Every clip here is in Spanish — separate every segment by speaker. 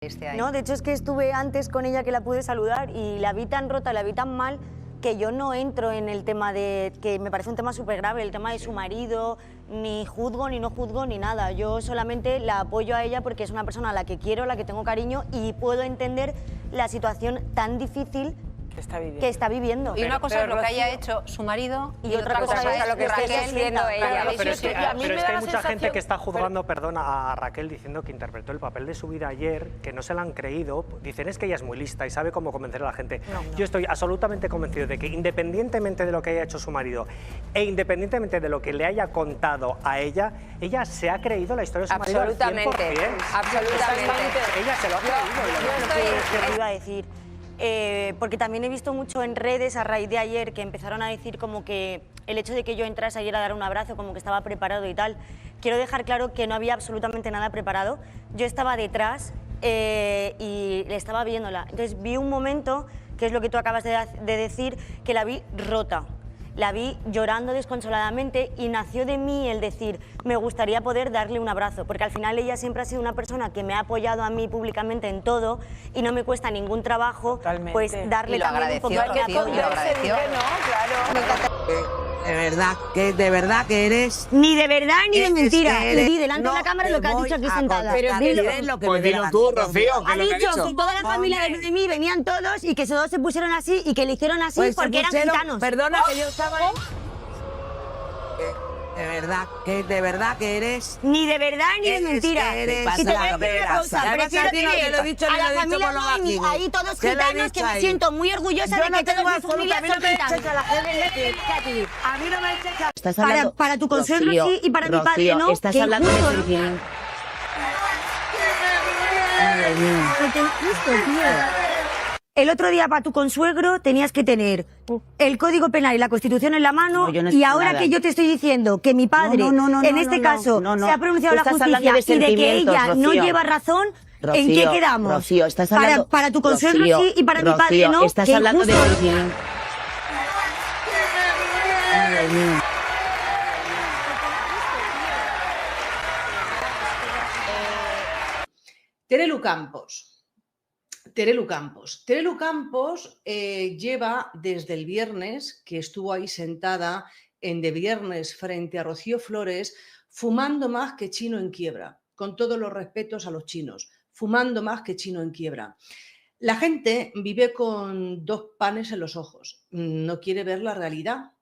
Speaker 1: esté ahí.
Speaker 2: No, de hecho es que estuve antes con ella que la pude saludar y la vi tan rota, la vi tan mal que yo no entro en el tema de, que me parece un tema súper grave, el tema de su marido, ni juzgo, ni no juzgo, ni nada. Yo solamente la apoyo a ella porque es una persona a la que quiero, a la que tengo cariño y puedo entender la situación tan difícil que está viviendo.
Speaker 1: Y una cosa es lo que haya hecho su marido y otra cosa es
Speaker 3: lo que esté
Speaker 1: Raquel
Speaker 3: sufriendo ella.
Speaker 4: Claro, pero es que,
Speaker 3: A mí me da
Speaker 4: hay
Speaker 3: la
Speaker 4: mucha
Speaker 3: sensación-
Speaker 4: gente que está juzgando, perdona, a Raquel diciendo que interpretó el papel de su vida ayer, que no se la han creído. Dicen, es que ella es muy lista y sabe cómo convencer a la gente. Yo estoy absolutamente convencido de que independientemente de lo que haya hecho su marido e independientemente de lo que le haya contado a ella se ha creído la historia de su marido al 100%.
Speaker 3: Absolutamente.
Speaker 4: Ella se lo ha creído.
Speaker 2: ¿Qué te iba a decir? Porque también he visto mucho en redes a raíz de ayer que empezaron a decir como que el hecho de que yo entrase ayer a dar un abrazo como que estaba preparado y tal. Quiero dejar claro que no había absolutamente nada preparado. Yo estaba detrás y le estaba viéndola. Entonces vi un momento, que es lo que tú acabas de decir, que la vi rota. La vi llorando desconsoladamente y nació de mí el decir, me gustaría poder darle un abrazo, porque al final ella siempre ha sido una persona que me ha apoyado a mí públicamente en todo y no me cuesta ningún trabajo pues darle
Speaker 1: Y lo
Speaker 2: también un poquito de
Speaker 1: agradeció,
Speaker 2: apoyo.
Speaker 1: y lo agradeció.
Speaker 5: De verdad que eres...
Speaker 2: Ni de verdad ni de
Speaker 5: Es
Speaker 2: mentira.
Speaker 5: que
Speaker 2: Y
Speaker 5: eres-
Speaker 2: di delante de la
Speaker 5: no
Speaker 2: cámara lo
Speaker 5: te
Speaker 2: que has
Speaker 5: voy
Speaker 2: dicho aquí
Speaker 5: a
Speaker 2: sentada.
Speaker 5: contestar,
Speaker 2: Dilo.
Speaker 5: diré lo que
Speaker 6: Pues
Speaker 5: me dé
Speaker 6: dilo
Speaker 5: la
Speaker 6: tú,
Speaker 5: gana.
Speaker 6: Rocío, que
Speaker 2: Ha
Speaker 6: lo que ha
Speaker 2: dicho
Speaker 6: dicho.
Speaker 2: que toda la familia de mí venían todos y que todos se pusieron así y que le hicieron así
Speaker 5: Pues se
Speaker 2: porque eran
Speaker 5: pusieron-
Speaker 2: gitanos.
Speaker 5: Perdona que yo estaba... De verdad que eres...
Speaker 2: Ni de verdad ni de
Speaker 5: Es
Speaker 2: mentira.
Speaker 5: que eres-
Speaker 2: Si te voy a
Speaker 5: pasa,
Speaker 2: decir una
Speaker 5: pasa.
Speaker 2: cosa,
Speaker 5: Además,
Speaker 2: prefiero
Speaker 5: a ti no te lo he dicho
Speaker 2: a
Speaker 5: ni
Speaker 2: la
Speaker 5: lo he dicho
Speaker 2: familia
Speaker 5: por lo
Speaker 2: Noemi,
Speaker 5: bajini.
Speaker 2: ahí todos
Speaker 5: Te lo he
Speaker 2: gitanos, que
Speaker 5: dicho
Speaker 2: me
Speaker 5: ahí.
Speaker 2: siento muy orgullosa
Speaker 5: Yo
Speaker 2: de
Speaker 5: no
Speaker 2: que
Speaker 5: tengo
Speaker 2: toda mi familia
Speaker 5: absolutamente, no
Speaker 2: son
Speaker 5: me
Speaker 2: gitanos.
Speaker 5: eches a la gente. A mí no me eches a...
Speaker 7: Estás
Speaker 2: Para-
Speaker 7: hablando...
Speaker 2: para tu consuegro
Speaker 7: Rocío,
Speaker 2: sí y para mi padre
Speaker 7: Rocío,
Speaker 2: no,
Speaker 7: Estás
Speaker 2: qué
Speaker 7: hablando de
Speaker 2: injusto, ¿no?
Speaker 7: sentimiento.
Speaker 2: Qué injusto, tío. El otro día para tu consuegro tenías que tener el Código Penal y la Constitución en la mano
Speaker 7: No, yo no he
Speaker 2: y
Speaker 7: hecho
Speaker 2: ahora
Speaker 7: nada.
Speaker 2: que yo te estoy diciendo que mi padre, en este caso, se ha pronunciado la
Speaker 7: Estás hablando
Speaker 2: justicia
Speaker 7: de
Speaker 2: y de que
Speaker 7: sentimientos,
Speaker 2: ella no
Speaker 7: Rocío.
Speaker 2: lleva razón, ¿en qué
Speaker 7: Rocío,
Speaker 2: quedamos?
Speaker 7: Rocío, estás hablando...
Speaker 2: Para tu consuegro
Speaker 7: Rocío,
Speaker 2: sí y para mi padre
Speaker 7: Rocío,
Speaker 2: no.
Speaker 7: Estás
Speaker 2: qué
Speaker 7: hablando de
Speaker 2: injusto.
Speaker 7: sentimiento. Ay, Dios mío.
Speaker 8: Terelu Campos. Terelu Campos. Terelu Campos lleva desde el viernes, que estuvo ahí sentada en De Viernes frente a Rocío Flores, fumando más que chino en quiebra, con todos los respetos a los chinos, fumando más que chino en quiebra. La gente vive con dos panes en los ojos, no quiere ver la realidad,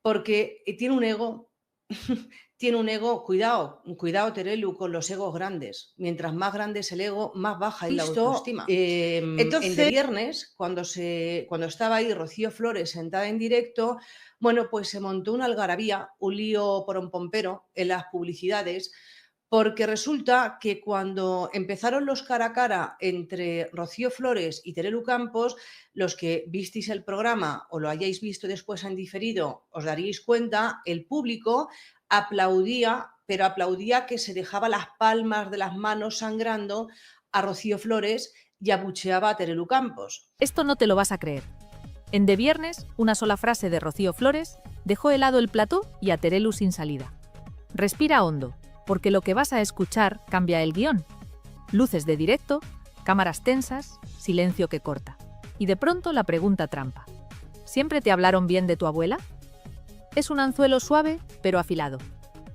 Speaker 8: porque tiene un ego... Tiene un ego, cuidado Terelu, con los egos grandes. Mientras más grande es el ego, más baja es la autoestima. Entonces, en De Viernes, cuando estaba ahí Rocío Flores sentada en directo, bueno, pues se montó una algarabía, un lío pompero en las publicidades, porque resulta que cuando empezaron los cara a cara entre Rocío Flores y Terelu Campos, los que visteis el programa o lo hayáis visto después en diferido, os daríais cuenta, el público aplaudía, pero aplaudía que se dejaba las palmas de las manos sangrando a Rocío Flores y abucheaba a Terelu Campos.
Speaker 9: Esto no te lo vas a creer. En De Viernes, una sola frase de Rocío Flores dejó helado el plató y a Terelu sin salida. Respira hondo, porque lo que vas a escuchar cambia el guión. Luces de directo, cámaras tensas, silencio que corta. Y de pronto la pregunta trampa. ¿Siempre te hablaron bien de tu abuela? Es un anzuelo suave, pero afilado.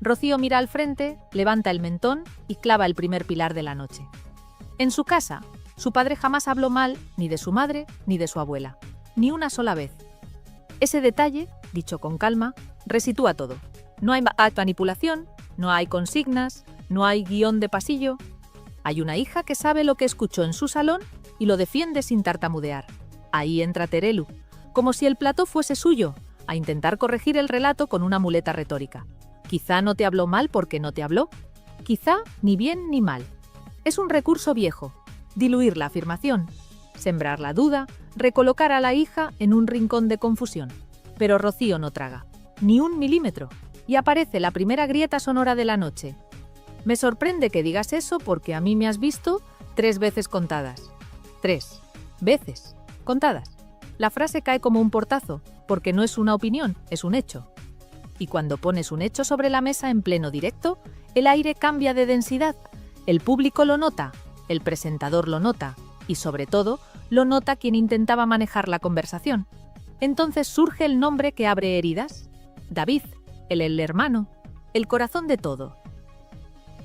Speaker 9: Rocío mira al frente, levanta el mentón y clava el primer pilar de la noche. En su casa, su padre jamás habló mal ni de su madre ni de su abuela. Ni una sola vez. Ese detalle, dicho con calma, resitúa todo. No hay manipulación, no hay consignas, no hay guión de pasillo. Hay una hija que sabe lo que escuchó en su salón y lo defiende sin tartamudear. Ahí entra Terelu, como si el plató fuese suyo, a intentar corregir el relato con una muleta retórica. Quizá no te habló mal porque no te habló. Quizá ni bien ni mal. Es un recurso viejo. Diluir la afirmación, sembrar la duda, recolocar a la hija en un rincón de confusión. Pero Rocío no traga, ni un milímetro, y aparece la primera grieta sonora de la noche. Me sorprende que digas eso porque a mí me has visto 3 veces contadas. 3 veces contadas. La frase cae como un portazo, porque no es una opinión, es un hecho. Y cuando pones un hecho sobre la mesa en pleno directo, el aire cambia de densidad. El público lo nota, El presentador lo nota, y sobre todo, lo nota quien intentaba manejar la conversación. Entonces surge el nombre que abre heridas. David, el hermano, el corazón de todo.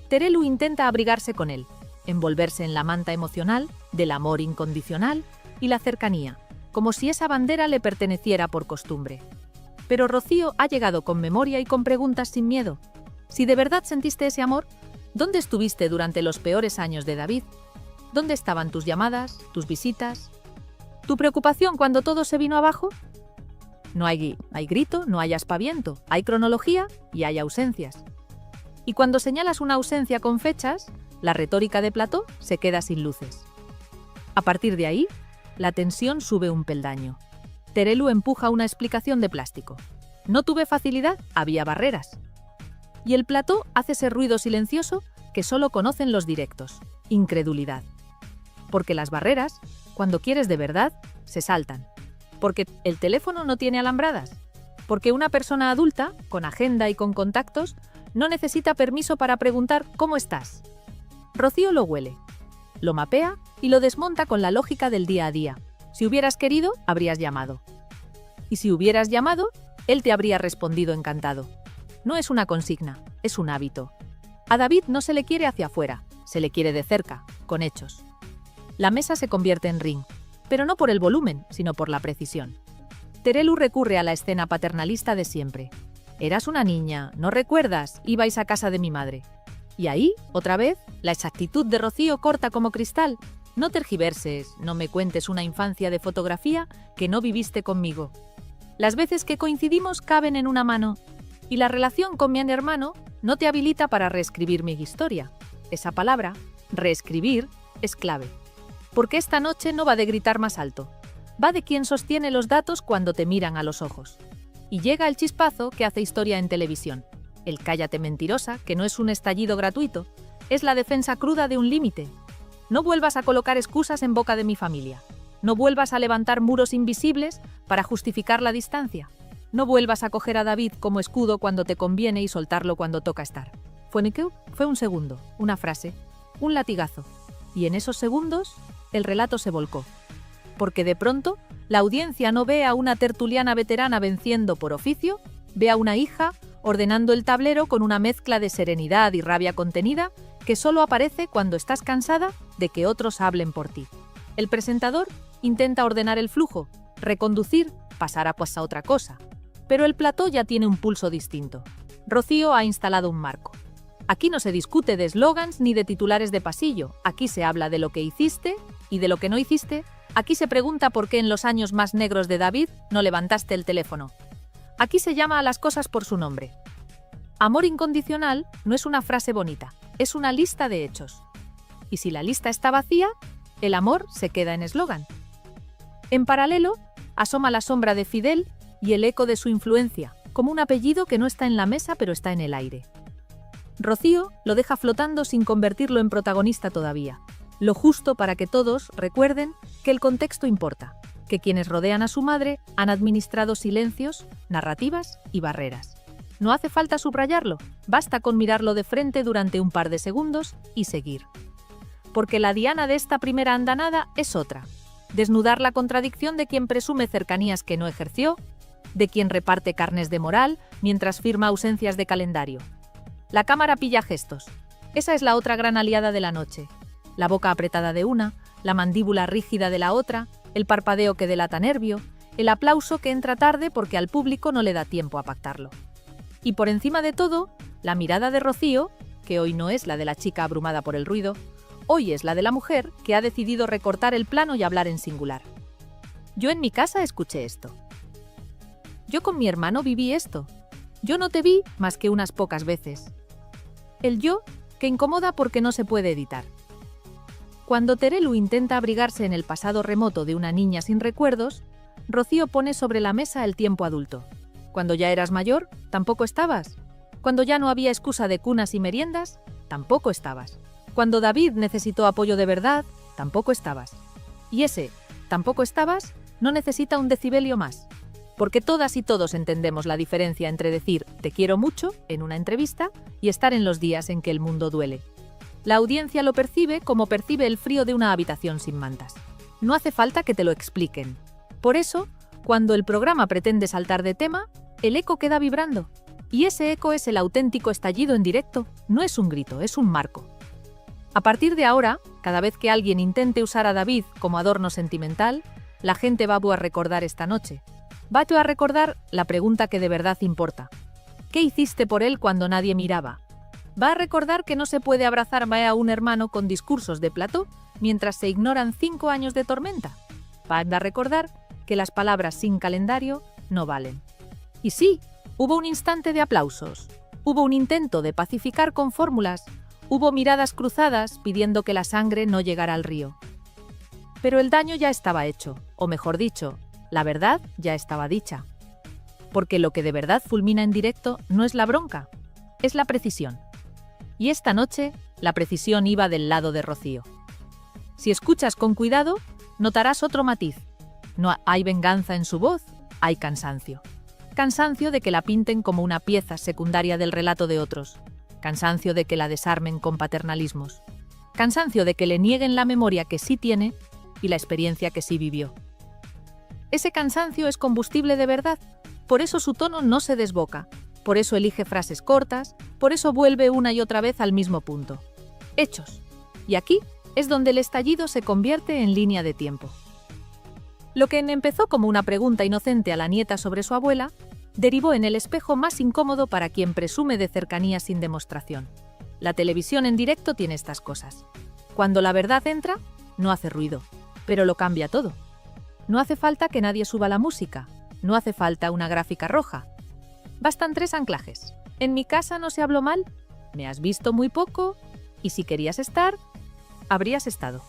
Speaker 9: Terelu intenta abrigarse con él, envolverse en la manta emocional del amor incondicional y la cercanía, como si esa bandera le perteneciera por costumbre. Pero Rocío ha llegado con memoria y con preguntas sin miedo. Si de verdad sentiste ese amor, ¿dónde estuviste durante los peores años de David? ¿Dónde estaban tus llamadas, tus visitas? ¿Tu preocupación cuando todo se vino abajo? No hay grito, no hay aspaviento, hay cronología y hay ausencias. Y cuando señalas una ausencia con fechas, la retórica de Plató se queda sin luces. A partir de ahí, la tensión sube un peldaño. Terelu empuja una explicación de plástico. No tuve facilidad, había barreras. Y el Plató hace ese ruido silencioso que solo conocen los directos. Incredulidad. Porque las barreras, cuando quieres de verdad, se saltan. Porque el teléfono no tiene alambradas. Porque una persona adulta, con agenda y con contactos, no necesita permiso para preguntar ¿cómo estás? Rocío lo huele, lo mapea y lo desmonta con la lógica del día a día. Si hubieras querido, habrías llamado. Y si hubieras llamado, él te habría respondido encantado. No es una consigna, es un hábito. A David no se le quiere hacia afuera, se le quiere de cerca, con hechos. La mesa se convierte en ring, pero no por el volumen, sino por la precisión. Terelu recurre a la escena paternalista de siempre. Eras una niña, ¿no recuerdas? Ibais a casa de mi madre. Y ahí, otra vez, la exactitud de Rocío corta como cristal. No tergiverses, no me cuentes una infancia de fotografía que no viviste conmigo. Las veces que coincidimos caben en una mano, y la relación con mi hermano no te habilita para reescribir mi historia. Esa palabra, reescribir, es clave. Porque esta noche no va de gritar más alto, va de quien sostiene los datos cuando te miran a los ojos. Y llega el chispazo que hace historia en televisión. El cállate mentirosa, que no es un estallido gratuito, es la defensa cruda de un límite. No vuelvas a colocar excusas en boca de mi familia. No vuelvas a levantar muros invisibles para justificar la distancia. No vuelvas a coger a David como escudo cuando te conviene y soltarlo cuando toca estar. Fue un segundo, una frase, un latigazo. Y en esos segundos, el relato se volcó. Porque de pronto, la audiencia no ve a una tertuliana veterana venciendo por oficio, ve a una hija ordenando el tablero con una mezcla de serenidad y rabia contenida que solo aparece cuando estás cansada de que otros hablen por ti. El presentador intenta ordenar el flujo, reconducir, pasar a otra cosa. Pero el plató ya tiene un pulso distinto. Rocío ha instalado un marco. Aquí no se discute de eslogans ni de titulares de pasillo. Aquí se habla de lo que hiciste y de lo que no hiciste. Aquí se pregunta por qué en los años más negros de David no levantaste el teléfono. Aquí se llama a las cosas por su nombre. Amor incondicional no es una frase bonita, es una lista de hechos. Y si la lista está vacía, el amor se queda en eslogan. En paralelo, asoma la sombra de Fidel y el eco de su influencia, como un apellido que no está en la mesa pero está en el aire. Rocío lo deja flotando sin convertirlo en protagonista todavía. Lo justo para que todos recuerden que el contexto importa, que quienes rodean a su madre han administrado silencios, narrativas y barreras. No hace falta subrayarlo, basta con mirarlo de frente durante un par de segundos y seguir. Porque la diana de esta primera andanada es otra. Desnudar la contradicción de quien presume cercanías que no ejerció, de quien reparte carnes de moral mientras firma ausencias de calendario. La cámara pilla gestos. Esa es la otra gran aliada de la noche. La boca apretada de una, la mandíbula rígida de la otra, el parpadeo que delata nervio, el aplauso que entra tarde porque al público no le da tiempo a pactarlo. Y por encima de todo, la mirada de Rocío, que hoy no es la de la chica abrumada por el ruido, hoy es la de la mujer que ha decidido recortar el plano y hablar en singular. Yo en mi casa escuché esto. Yo con mi hermano viví esto. Yo no te vi más que unas pocas veces. El yo que incomoda porque no se puede editar. Cuando Terelu intenta abrigarse en el pasado remoto de una niña sin recuerdos, Rocío pone sobre la mesa el tiempo adulto. Cuando ya eras mayor, tampoco estabas. Cuando ya no había excusa de cunas y meriendas, tampoco estabas. Cuando David necesitó apoyo de verdad, tampoco estabas. Y ese tampoco estabas no necesita un decibelio más. Porque todas y todos entendemos la diferencia entre decir te quiero mucho en una entrevista y estar en los días en que el mundo duele. La audiencia lo percibe como percibe el frío de una habitación sin mantas. No hace falta que te lo expliquen. Por eso, cuando el programa pretende saltar de tema, el eco queda vibrando. Y ese eco es el auténtico estallido en directo, no es un grito, es un marco. A partir de ahora, cada vez que alguien intente usar a David como adorno sentimental, la gente va a recordar esta noche. Va a recordar la pregunta que de verdad importa. ¿Qué hiciste por él cuando nadie miraba? Va a recordar que no se puede abrazar a un hermano con discursos de plató mientras se ignoran 5 años de tormenta. Va a recordar que las palabras sin calendario no valen. Y sí, hubo un instante de aplausos, hubo un intento de pacificar con fórmulas, hubo miradas cruzadas pidiendo que la sangre no llegara al río. Pero el daño ya estaba hecho, o mejor dicho, la verdad ya estaba dicha. Porque lo que de verdad fulmina en directo no es la bronca, es la precisión. Y esta noche, la precisión iba del lado de Rocío. Si escuchas con cuidado, notarás otro matiz. No hay venganza en su voz, hay cansancio. Cansancio de que la pinten como una pieza secundaria del relato de otros. Cansancio de que la desarmen con paternalismos. Cansancio de que le nieguen la memoria que sí tiene y la experiencia que sí vivió. Ese cansancio es combustible de verdad, por eso su tono no se desboca, por eso elige frases cortas, por eso vuelve una y otra vez al mismo punto. Hechos. Y aquí es donde el estallido se convierte en línea de tiempo. Lo que empezó como una pregunta inocente a la nieta sobre su abuela, derivó en el espejo más incómodo para quien presume de cercanía sin demostración. La televisión en directo tiene estas cosas. Cuando la verdad entra, no hace ruido, pero lo cambia todo. No hace falta que nadie suba la música, no hace falta una gráfica roja. Bastan 3 anclajes. En mi casa no se habló mal, me has visto muy poco, y si querías estar, habrías estado.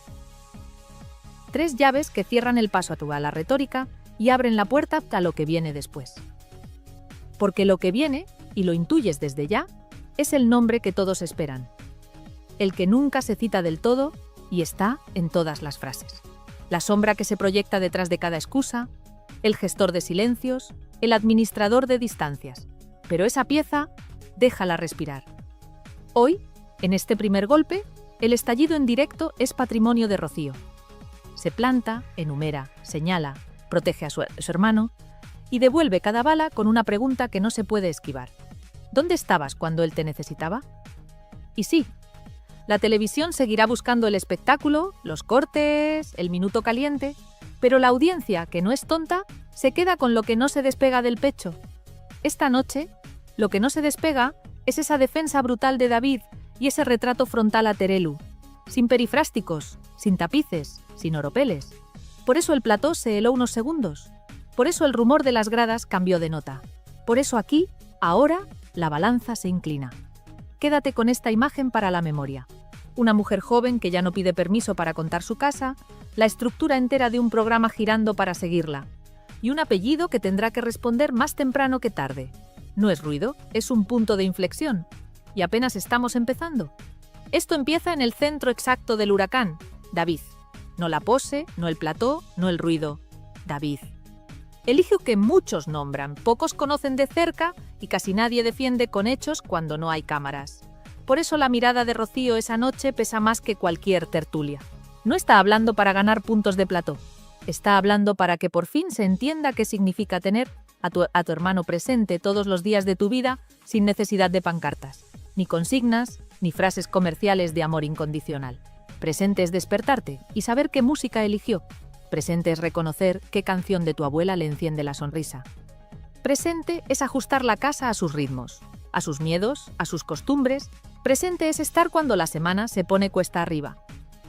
Speaker 9: 3 llaves que cierran el paso a la retórica y abren la puerta a lo que viene después. Porque lo que viene, y lo intuyes desde ya, es el nombre que todos esperan. El que nunca se cita del todo y está en todas las frases. La sombra que se proyecta detrás de cada excusa, el gestor de silencios, el administrador de distancias. Pero esa pieza, déjala respirar. Hoy, en este primer golpe, el estallido en directo es patrimonio de Rocío. Se planta, enumera, señala, protege a su hermano y devuelve cada bala con una pregunta que no se puede esquivar. ¿Dónde estabas cuando él te necesitaba? Y sí, la televisión seguirá buscando el espectáculo, los cortes, el minuto caliente, pero la audiencia, que no es tonta, se queda con lo que no se despega del pecho. Esta noche, lo que no se despega es esa defensa brutal de David y ese retrato frontal a Terelu, sin perifrásticos, sin tapices, sin oropeles. Por eso el plató se heló unos segundos. Por eso el rumor de las gradas cambió de nota. Por eso aquí, ahora, la balanza se inclina. Quédate con esta imagen para la memoria. Una mujer joven que ya no pide permiso para contar su casa, la estructura entera de un programa girando para seguirla, y un apellido que tendrá que responder más temprano que tarde. No es ruido, es un punto de inflexión. Y apenas estamos empezando. Esto empieza en el centro exacto del huracán, David. No la pose, no el plató, no el ruido. David. El hijo que muchos nombran, pocos conocen de cerca y casi nadie defiende con hechos cuando no hay cámaras. Por eso la mirada de Rocío esa noche pesa más que cualquier tertulia. No está hablando para ganar puntos de plató. Está hablando para que por fin se entienda qué significa tener a tu hermano presente todos los días de tu vida sin necesidad de pancartas, ni consignas, ni frases comerciales de amor incondicional. Presente es despertarte y saber qué música eligió. Presente es reconocer qué canción de tu abuela le enciende la sonrisa. Presente es ajustar la casa a sus ritmos, a sus miedos, a sus costumbres. Presente es estar cuando la semana se pone cuesta arriba.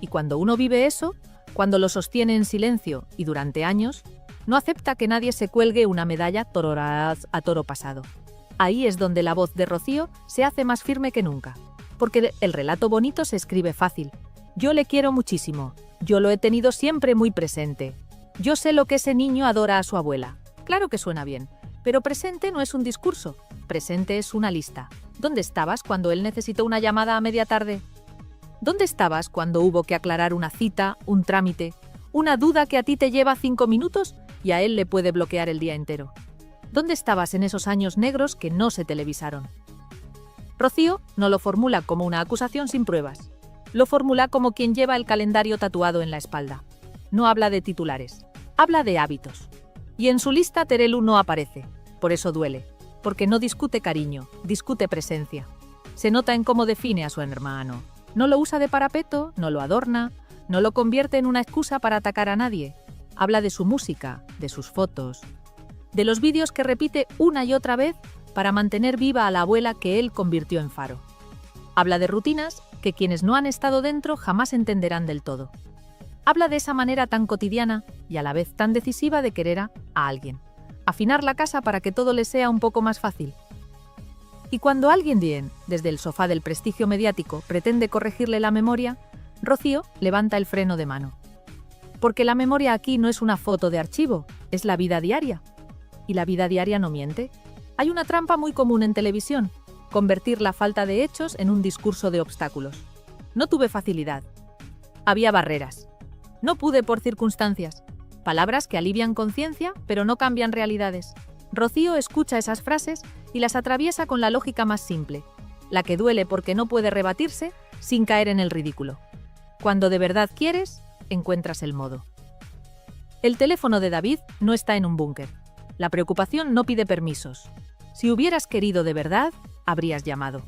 Speaker 9: Y cuando uno vive eso, cuando lo sostiene en silencio y durante años, no acepta que nadie se cuelgue una medalla a toro pasado. Ahí es donde la voz de Rocío se hace más firme que nunca. Porque el relato bonito se escribe fácil. Yo le quiero muchísimo. Yo lo he tenido siempre muy presente. Yo sé lo que ese niño adora a su abuela. Claro que suena bien, pero presente no es un discurso. Presente es una lista. ¿Dónde estabas cuando él necesitó una llamada a media tarde? ¿Dónde estabas cuando hubo que aclarar una cita, un trámite, una duda que a ti te lleva 5 minutos y a él le puede bloquear el día entero? ¿Dónde estabas en esos años negros que no se televisaron? Rocío no lo formula como una acusación sin pruebas. Lo formula como quien lleva el calendario tatuado en la espalda. No habla de titulares, habla de hábitos. Y en su lista Terelu no aparece, por eso duele, porque no discute cariño, discute presencia. Se nota en cómo define a su hermano. No lo usa de parapeto, no lo adorna, no lo convierte en una excusa para atacar a nadie. Habla de su música, de sus fotos, de los vídeos que repite una y otra vez para mantener viva a la abuela que él convirtió en faro. Habla de rutinas que quienes no han estado dentro jamás entenderán del todo. Habla de esa manera tan cotidiana y a la vez tan decisiva de querer a alguien. Afinar la casa para que todo le sea un poco más fácil. Y cuando alguien bien, desde el sofá del prestigio mediático, pretende corregirle la memoria, Rocío levanta el freno de mano. Porque la memoria aquí no es una foto de archivo, es la vida diaria. Y la vida diaria no miente. Hay una trampa muy común en televisión, convertir la falta de hechos en un discurso de obstáculos. No tuve facilidad. Había barreras. No pude por circunstancias. Palabras que alivian conciencia, pero no cambian realidades. Rocío escucha esas frases y las atraviesa con la lógica más simple, la que duele porque no puede rebatirse sin caer en el ridículo. Cuando de verdad quieres, encuentras el modo. El teléfono de David no está en un búnker. La preocupación no pide permisos. Si hubieras querido de verdad, habrías llamado.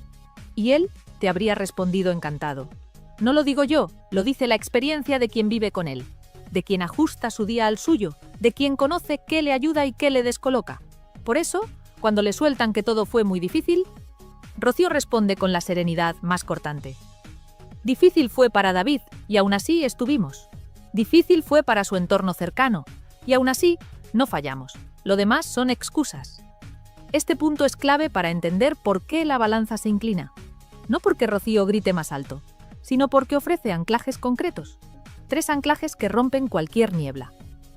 Speaker 9: Y él te habría respondido encantado. No lo digo yo, lo dice la experiencia de quien vive con él, de quien ajusta su día al suyo, de quien conoce qué le ayuda y qué le descoloca. Por eso, cuando le sueltan que todo fue muy difícil, Rocío responde con la serenidad más cortante. Difícil fue para David, y aún así estuvimos. Difícil fue para su entorno cercano, y aún así no fallamos. Lo demás son excusas. Este punto es clave para entender por qué la balanza se inclina. No porque Rocío grite más alto, sino porque ofrece anclajes concretos. 3 anclajes que rompen cualquier niebla.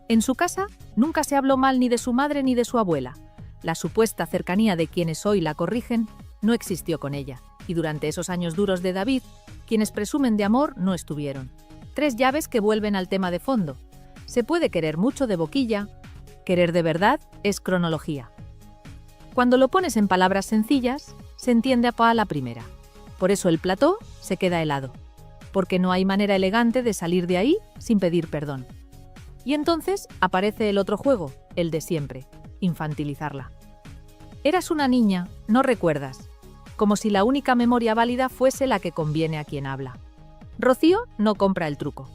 Speaker 9: En su casa nunca se habló mal ni de su madre ni de su abuela. La supuesta cercanía de quienes hoy la corrigen no existió con ella. Y durante esos años duros de David, quienes presumen de amor no estuvieron. 3 llaves que vuelven al tema de fondo. Se puede querer mucho de boquilla. Querer de verdad es cronología. Cuando lo pones en palabras sencillas, se entiende a la primera. Por eso el plató se queda helado. Porque no hay manera elegante de salir de ahí sin pedir perdón. Y entonces aparece el otro juego, el de siempre, infantilizarla. Eras una niña, no recuerdas. Como si la única memoria válida fuese la que conviene a quien habla. Rocío no compra el truco.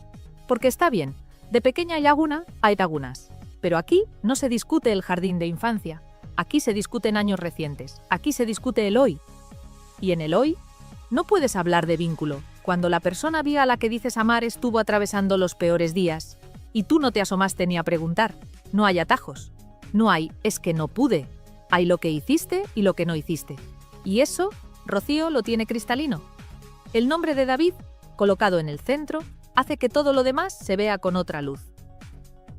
Speaker 9: Porque está bien, de pequeña laguna hay lagunas. Pero aquí no se discute el jardín de infancia. Aquí se discuten años recientes. Aquí se discute el hoy. Y en el hoy, no puedes hablar de vínculo cuando la persona viva a la que dices amar estuvo atravesando los peores días y tú no te asomaste ni a preguntar. No hay atajos. No hay, es que no pude. Hay lo que hiciste y lo que no hiciste. Y eso, Rocío lo tiene cristalino. El nombre de David, colocado en el centro, hace que todo lo demás se vea con otra luz.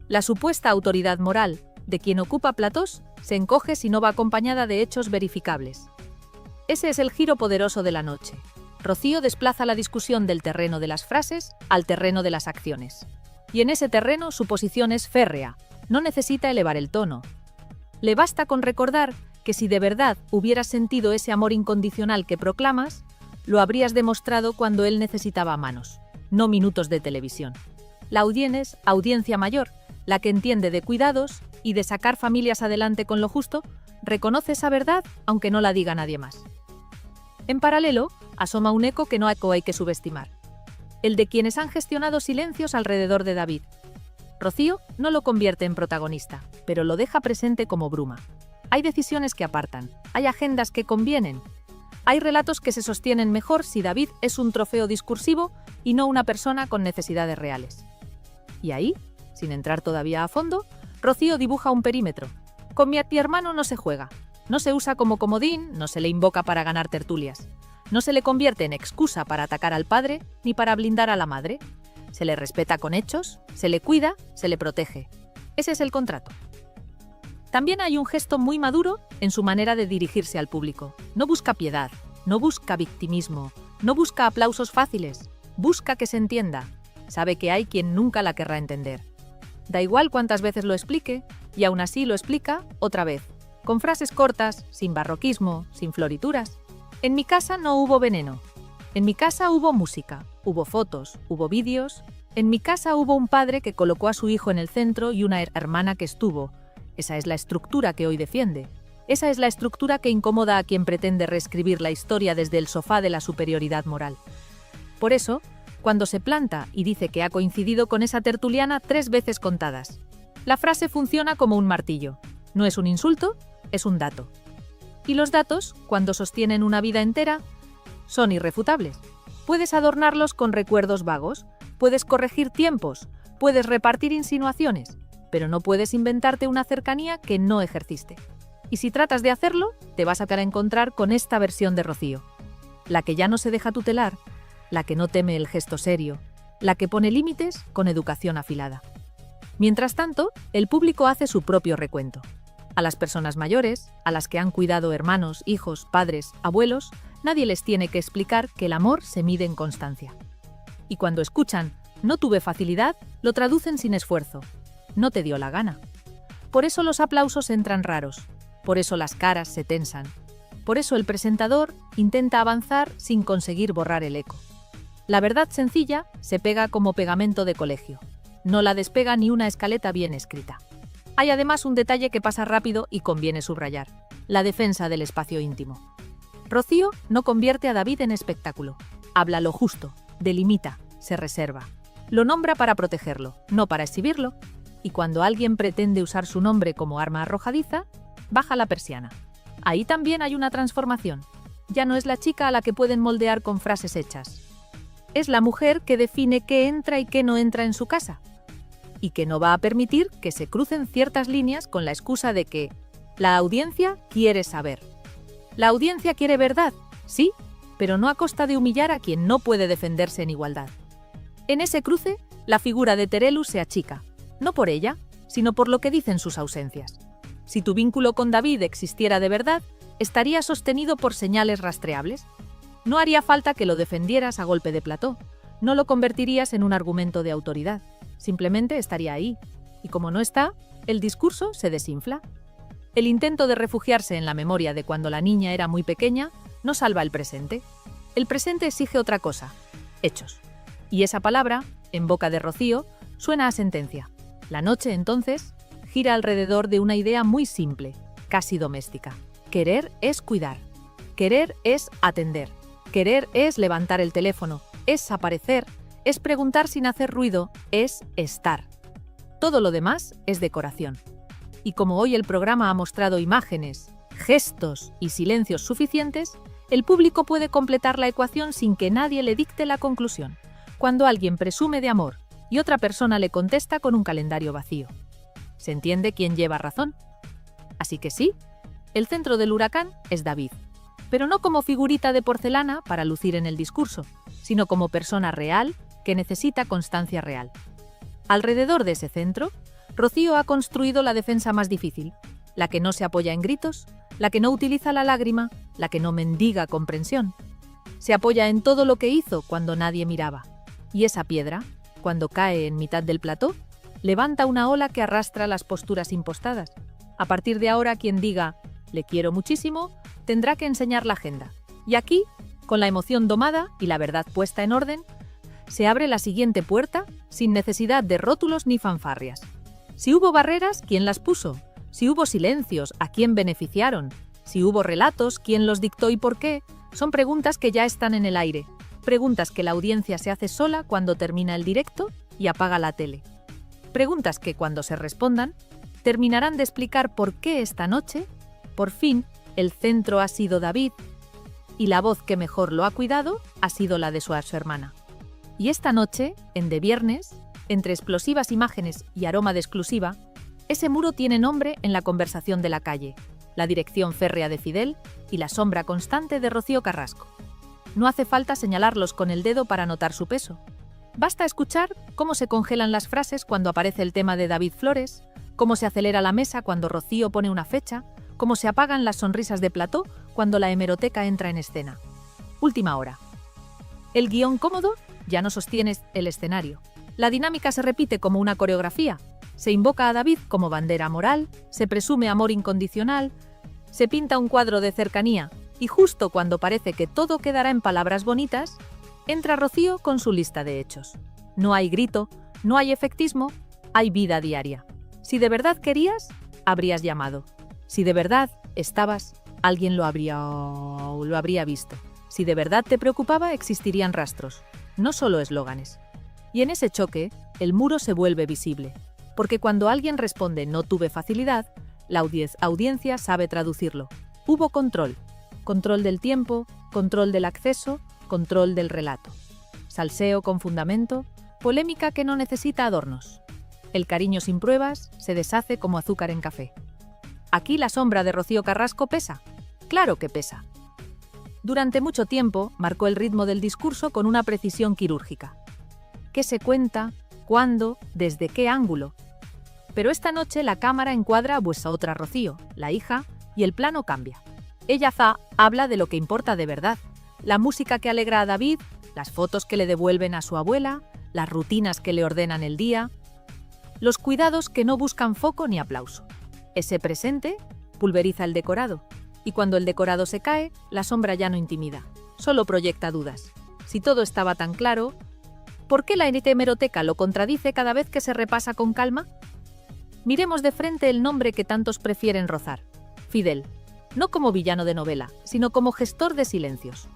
Speaker 9: La supuesta autoridad moral de quien ocupa platós se encoge si no va acompañada de hechos verificables. Ese es el giro poderoso de la noche. Rocío desplaza la discusión del terreno de las frases al terreno de las acciones. Y en ese terreno su posición es férrea, no necesita elevar el tono. Le basta con recordar que si de verdad hubieras sentido ese amor incondicional que proclamas, lo habrías demostrado cuando él necesitaba manos, no minutos de televisión. La audiencia mayor, la que entiende de cuidados y de sacar familias adelante con lo justo, reconoce esa verdad aunque no la diga nadie más. En paralelo, asoma un eco que no hay que subestimar. El de quienes han gestionado silencios alrededor de David. Rocío no lo convierte en protagonista, pero lo deja presente como bruma. Hay decisiones que apartan, hay agendas que convienen. Hay relatos que se sostienen mejor si David es un trofeo discursivo y no una persona con necesidades reales. Y ahí, sin entrar todavía a fondo, Rocío dibuja un perímetro. Con mi hermano no se juega. No se usa como comodín, no se le invoca para ganar tertulias. No se le convierte en excusa para atacar al padre ni para blindar a la madre. Se le respeta con hechos, se le cuida, se le protege. Ese es el contrato. También hay un gesto muy maduro en su manera de dirigirse al público. No busca piedad, no busca victimismo, no busca aplausos fáciles, busca que se entienda. Sabe que hay quien nunca la querrá entender. Da igual cuántas veces lo explique, y aún así lo explica otra vez. Con frases cortas, sin barroquismo, sin florituras. En mi casa no hubo veneno. En mi casa hubo música. hubo fotos, hubo vídeos. En mi casa hubo un padre que colocó a su hijo en el centro y una hermana que estuvo. Esa es la estructura que hoy defiende. Esa es la estructura que incomoda a quien pretende reescribir la historia desde el sofá de la superioridad moral. Por eso, cuando se planta y dice que ha coincidido con esa tertuliana 3 veces contadas, la frase funciona como un martillo. No es un insulto, es un dato. Y los datos, cuando sostienen una vida entera, son irrefutables. Puedes adornarlos con recuerdos vagos, puedes corregir tiempos, puedes repartir insinuaciones, pero no puedes inventarte una cercanía que no ejerciste. Y si tratas de hacerlo, te vas a encontrar con esta versión de Rocío. La que ya no se deja tutelar, la que no teme el gesto serio, la que pone límites con educación afilada. Mientras tanto, el público hace su propio recuento. A las personas mayores, a las que han cuidado hermanos, hijos, padres, abuelos, nadie les tiene que explicar que el amor se mide en constancia. Y cuando escuchan «no tuve facilidad», lo traducen sin esfuerzo. No te dio la gana. Por eso los aplausos entran raros. Por eso las caras se tensan. Por eso el presentador intenta avanzar sin conseguir borrar el eco. La verdad sencilla se pega como pegamento de colegio. No la despega ni una escaleta bien escrita. Hay además un detalle que pasa rápido y conviene subrayar: la defensa del espacio íntimo. Rocío no convierte a David en espectáculo. Habla lo justo, delimita, se reserva. Lo nombra para protegerlo, no para exhibirlo. Y cuando alguien pretende usar su nombre como arma arrojadiza, baja la persiana. Ahí también hay una transformación. Ya no es la chica a la que pueden moldear con frases hechas. Es la mujer que define qué entra y qué no entra en su casa. Y que no va a permitir que se crucen ciertas líneas con la excusa de que la audiencia quiere saber. La audiencia quiere verdad, sí, pero no a costa de humillar a quien no puede defenderse en igualdad. En ese cruce, la figura de Terelu se achica, no por ella, sino por lo que dicen sus ausencias. Si tu vínculo con David existiera de verdad, estaría sostenido por señales rastreables. No haría falta que lo defendieras a golpe de plató, no lo convertirías en un argumento de autoridad. Simplemente estaría ahí, y como no está, el discurso se desinfla. El intento de refugiarse en la memoria de cuando la niña era muy pequeña no salva el presente. El presente exige otra cosa: hechos. Y esa palabra, en boca de Rocío, suena a sentencia. La noche, entonces, gira alrededor de una idea muy simple, casi doméstica. Querer es cuidar. Querer es atender. Querer es levantar el teléfono, es aparecer, es preguntar sin hacer ruido, es estar. Todo lo demás es decoración. Y como hoy el programa ha mostrado imágenes, gestos y silencios suficientes, el público puede completar la ecuación sin que nadie le dicte la conclusión. Cuando alguien presume de amor y otra persona le contesta con un calendario vacío. ¿Se entiende quién lleva razón? Así que sí, el centro del huracán es David, pero no como figurita de porcelana para lucir en el discurso, sino como persona real que necesita constancia real. Alrededor de ese centro, Rocío ha construido la defensa más difícil, la que no se apoya en gritos, la que no utiliza la lágrima, la que no mendiga comprensión. Se apoya en todo lo que hizo cuando nadie miraba. Y esa piedra, cuando cae en mitad del plató, levanta una ola que arrastra las posturas impostadas. A partir de ahora, quien diga «le quiero muchísimo», tendrá que enseñar la agenda. Y aquí, con la emoción domada y la verdad puesta en orden, se abre la siguiente puerta sin necesidad de rótulos ni fanfarrias. Si hubo barreras, ¿quién las puso? Si hubo silencios, ¿a quién beneficiaron? Si hubo relatos, ¿quién los dictó y por qué? Son preguntas que ya están en el aire. Preguntas que la audiencia se hace sola cuando termina el directo y apaga la tele. Preguntas que, cuando se respondan, terminarán de explicar por qué esta noche, por fin, el centro ha sido David y la voz que mejor lo ha cuidado ha sido la de su hermana. Y esta noche, en De Viernes, entre explosivas imágenes y aroma de exclusiva, ese muro tiene nombre en la conversación de la calle, la dirección férrea de Fidel y la sombra constante de Rocío Carrasco. No hace falta señalarlos con el dedo para notar su peso. Basta escuchar cómo se congelan las frases cuando aparece el tema de David Flores, cómo se acelera la mesa cuando Rocío pone una fecha, cómo se apagan las sonrisas de plató cuando la hemeroteca entra en escena. Última hora. El guión cómodo ya no sostiene el escenario. La dinámica se repite como una coreografía. Se invoca a David como bandera moral, se presume amor incondicional, se pinta un cuadro de cercanía y justo cuando parece que todo quedará en palabras bonitas, Entra Rocío con su lista de hechos. No hay grito, no hay efectismo, hay vida diaria. Si de verdad querías, habrías llamado. Si de verdad estabas, alguien lo habría visto. Si de verdad te preocupaba, existirían rastros, no solo eslóganes. Y en ese choque, el muro se vuelve visible, porque cuando alguien responde no tuve facilidad, la audiencia sabe traducirlo. Hubo control. Control del tiempo, control del acceso, control del relato. Salseo con fundamento, polémica que no necesita adornos. El cariño sin pruebas se deshace como azúcar en café. ¿Aquí la sombra de Rocío Carrasco pesa? Claro que pesa. Durante mucho tiempo marcó el ritmo del discurso con una precisión quirúrgica. ¿Qué se cuenta? ¿Cuándo? ¿Desde qué ángulo? Pero esta noche la cámara encuadra a vuestra otra Rocío, la hija, y el plano cambia. Ella habla de lo que importa de verdad. La música que alegra a David, las fotos que le devuelven a su abuela, las rutinas que le ordenan el día, los cuidados que no buscan foco ni aplauso. Ese presente pulveriza el decorado, y cuando el decorado se cae, la sombra ya no intimida, solo proyecta dudas. Si todo estaba tan claro, ¿por qué la hemeroteca lo contradice cada vez que se repasa con calma? Miremos de frente el nombre que tantos prefieren rozar, Fidel, no como villano de novela, sino como gestor de silencios.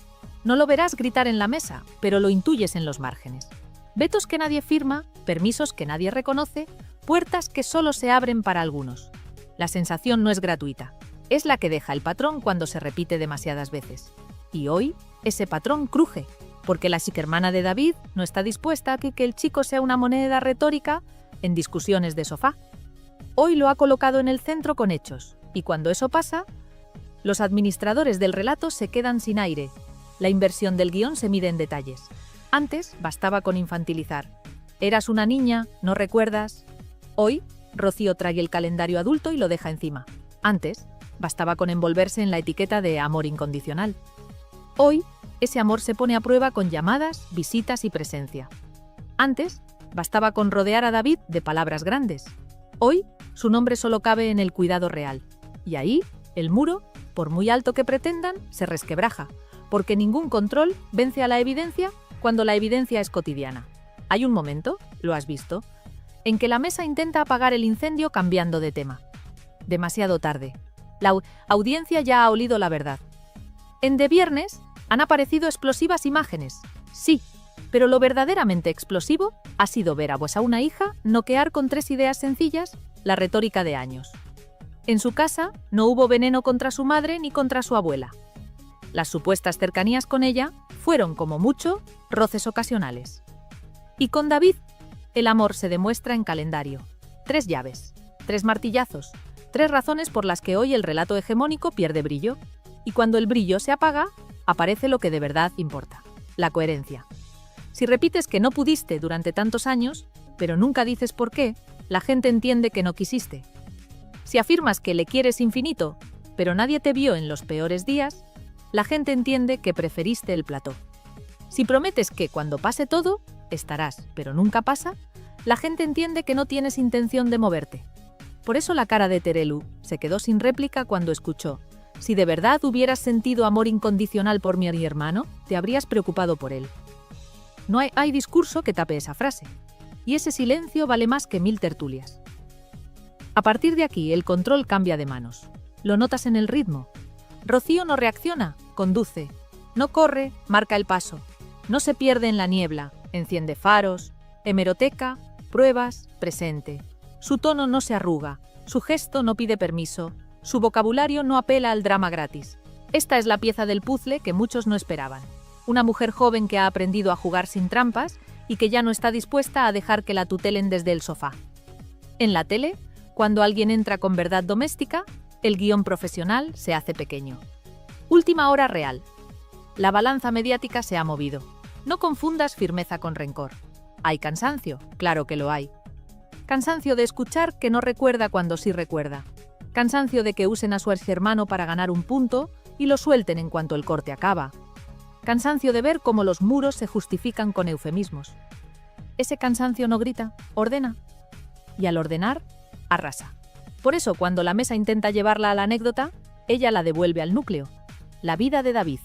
Speaker 9: No lo verás gritar en la mesa, pero lo intuyes en los márgenes. Vetos que nadie firma, permisos que nadie reconoce, puertas que solo se abren para algunos. La sensación no es gratuita, es la que deja el patrón cuando se repite demasiadas veces. Y hoy, ese patrón cruje, porque la psiquermana de David no está dispuesta a que el chico sea una moneda retórica en discusiones de sofá. Hoy lo ha colocado en el centro con hechos, y cuando eso pasa, los administradores del relato se quedan sin aire. La inversión del guión se mide en detalles. Antes bastaba con infantilizar. Eras una niña, ¿no recuerdas? Hoy, Rocío trae el calendario adulto y lo deja encima. Antes, bastaba con envolverse en la etiqueta de amor incondicional. Hoy, ese amor se pone a prueba con llamadas, visitas y presencia. Antes, bastaba con rodear a David de palabras grandes. Hoy, su nombre solo cabe en el cuidado real. Y ahí, el muro, por muy alto que pretendan, se resquebraja, porque ningún control vence a la evidencia cuando la evidencia es cotidiana. Hay un momento, lo has visto, en que la mesa intenta apagar el incendio cambiando de tema. Demasiado tarde. La audiencia ya ha olido la verdad. En De Viernes han aparecido explosivas imágenes, sí, pero lo verdaderamente explosivo ha sido ver a una hija noquear con 3 ideas sencillas la retórica de años. En su casa no hubo veneno contra su madre ni contra su abuela. Las supuestas cercanías con ella fueron, como mucho, roces ocasionales. Y con David, el amor se demuestra en calendario. 3 llaves, 3 martillazos, 3 razones por las que hoy el relato hegemónico pierde brillo. Y cuando el brillo se apaga, aparece lo que de verdad importa, la coherencia. Si repites que no pudiste durante tantos años, pero nunca dices por qué, la gente entiende que no quisiste. Si afirmas que le quieres infinito, pero nadie te vio en los peores días, la gente entiende que preferiste el plató. Si prometes que cuando pase todo, estarás, pero nunca pasa, la gente entiende que no tienes intención de moverte. Por eso la cara de Terelu se quedó sin réplica cuando escuchó: si de verdad hubieras sentido amor incondicional por mi hermano, te habrías preocupado por él. No hay discurso que tape esa frase. Y ese silencio vale más que 1000 tertulias. A partir de aquí, el control cambia de manos. Lo notas en el ritmo. Rocío no reacciona, conduce. No corre, marca el paso. No se pierde en la niebla, enciende faros. Hemeroteca, pruebas, presente. Su tono no se arruga, su gesto no pide permiso, su vocabulario no apela al drama gratis. Esta es la pieza del puzzle que muchos no esperaban. Una mujer joven que ha aprendido a jugar sin trampas y que ya no está dispuesta a dejar que la tutelen desde el sofá. En la tele, cuando alguien entra con verdad doméstica, el guión profesional se hace pequeño. Última hora real. La balanza mediática se ha movido. No confundas firmeza con rencor. ¿Hay cansancio? Claro que lo hay. Cansancio de escuchar que no recuerda cuando sí recuerda. Cansancio de que usen a su hermano para ganar un punto y lo suelten en cuanto el corte acaba. Cansancio de ver cómo los muros se justifican con eufemismos. Ese cansancio no grita, ordena. Y al ordenar, arrasa. Por eso, cuando la mesa intenta llevarla a la anécdota, ella la devuelve al núcleo. La vida de David.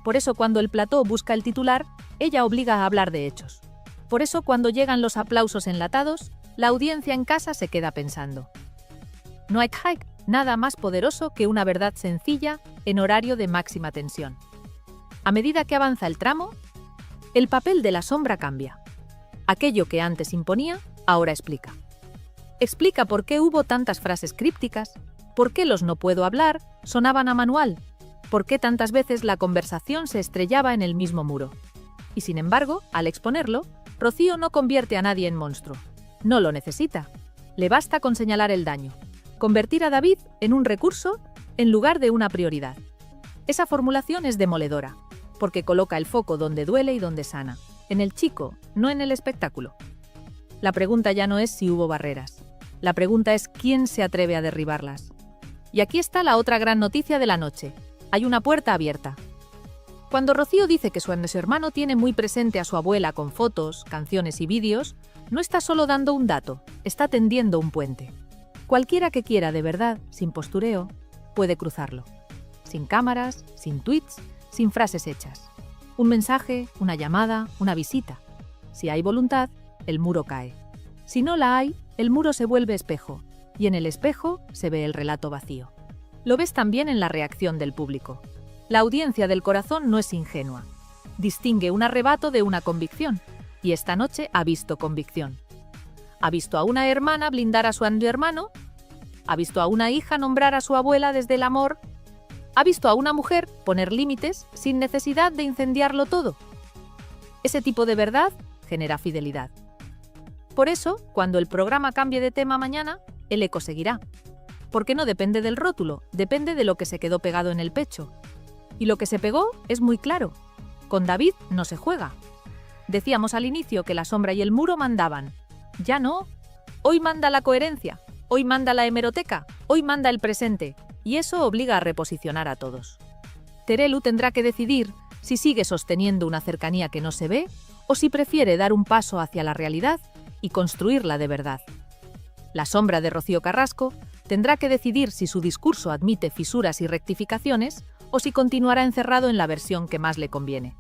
Speaker 9: Por eso, cuando el plató busca el titular, Ella obliga a hablar de hechos. Por eso, cuando llegan los aplausos enlatados, la audiencia en casa se queda pensando. No hay nada más poderoso que una verdad sencilla en horario de máxima tensión. A medida que avanza el tramo, el papel de la sombra cambia. Aquello que antes imponía, ahora explica. Explica por qué hubo tantas frases crípticas, por qué los no puedo hablar sonaban a manual, por qué tantas veces la conversación se estrellaba en el mismo muro. Y sin embargo, al exponerlo, Rocío no convierte a nadie en monstruo. No lo necesita. Le basta con señalar el daño. Convertir a David en un recurso en lugar de una prioridad. Esa formulación es demoledora, porque coloca el foco donde duele y donde sana, en el chico, no en el espectáculo. La pregunta ya no es si hubo barreras. La pregunta es quién se atreve a derribarlas. Y aquí está la otra gran noticia de la noche. Hay una puerta abierta. Cuando Rocío dice que su hermano tiene muy presente a su abuela con fotos, canciones y vídeos, no está solo dando un dato, está tendiendo un puente. Cualquiera que quiera de verdad, sin postureo, puede cruzarlo. Sin cámaras, sin tweets, sin frases hechas. Un mensaje, una llamada, una visita. Si hay voluntad, el muro cae. Si no la hay, el muro se vuelve espejo, y en el espejo se ve el relato vacío. Lo ves también en la reacción del público. La audiencia del corazón no es ingenua. Distingue un arrebato de una convicción, y esta noche ha visto convicción. Ha visto a una hermana blindar a su hermano, ha visto a una hija nombrar a su abuela desde el amor, ha visto a una mujer poner límites sin necesidad de incendiarlo todo. Ese tipo de verdad genera fidelidad. Por eso, cuando el programa cambie de tema mañana, el eco seguirá. Porque no depende del rótulo, depende de lo que se quedó pegado en el pecho. Y lo que se pegó es muy claro. Con David no se juega. Decíamos al inicio que la sombra y el muro mandaban. Ya no. Hoy manda la coherencia, hoy manda la hemeroteca, hoy manda el presente. Y eso obliga a reposicionar a todos. Terelu tendrá que decidir si sigue sosteniendo una cercanía que no se ve o si prefiere dar un paso hacia la realidad y construirla de verdad. La sombra de Rocío Carrasco tendrá que decidir si su discurso admite fisuras y rectificaciones o si continuará encerrado en la versión que más le conviene.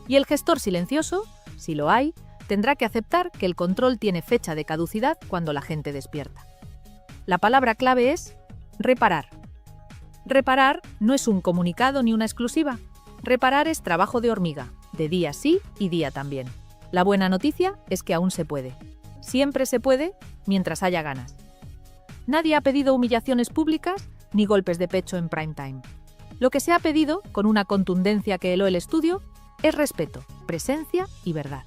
Speaker 9: Y el gestor silencioso, si lo hay, tendrá que aceptar que el control tiene fecha de caducidad cuando la gente despierta. La palabra clave es reparar. Reparar no es un comunicado ni una exclusiva. Reparar es trabajo de hormiga, de día sí y día también. La buena noticia es que aún se puede. Siempre se puede, mientras haya ganas. Nadie ha pedido humillaciones públicas ni golpes de pecho en prime time. Lo que se ha pedido, con una contundencia que heló el estudio, es respeto, presencia y verdad.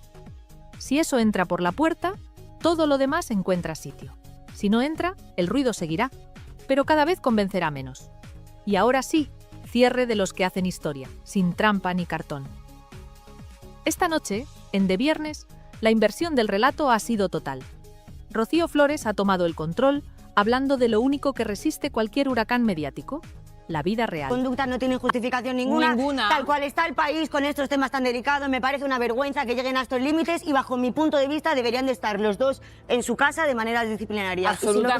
Speaker 9: Si eso entra por la puerta, todo lo demás encuentra sitio. Si no entra, el ruido seguirá, pero cada vez convencerá menos. Y ahora sí, cierre de los que hacen historia, sin trampa ni cartón. Esta noche, en De Viernes, la inversión del relato ha sido total. Rocío Flores ha tomado el control, hablando de lo único que resiste cualquier huracán mediático, la vida real.
Speaker 2: Conductas no tienen justificación ninguna. Tal cual está el país con estos temas tan delicados, me parece una vergüenza que lleguen a estos límites y bajo mi punto de vista deberían de estar los dos en su casa de manera disciplinaria.
Speaker 3: Absolutamente.